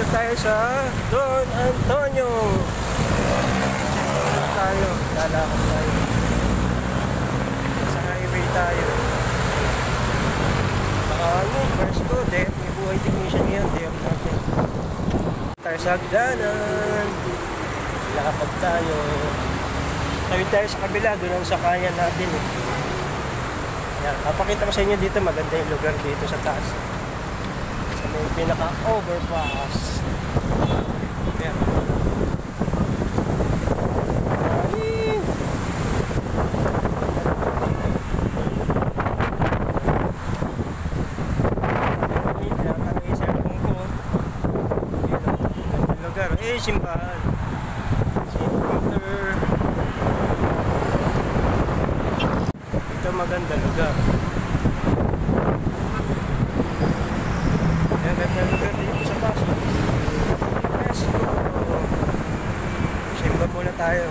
Dito tayo sa Don Antonio. Dito tayo, lalakad tayo. Sa highway tayo. First ko, may buhay technician ngayon, day off natin. Tayo sa hagdanan. Lakapag tayo. Tayo sa kabila, doon ang sakayan natin eh. Yan, papakita ko sa inyo dito, maganda yung lugar dito sa taas. Sa may pinaka-overpass. Yan. Simbahan. Ito maganda lugar. Yan, ganda lugar dito sa Pasig. Let's go. Simba muna tayo.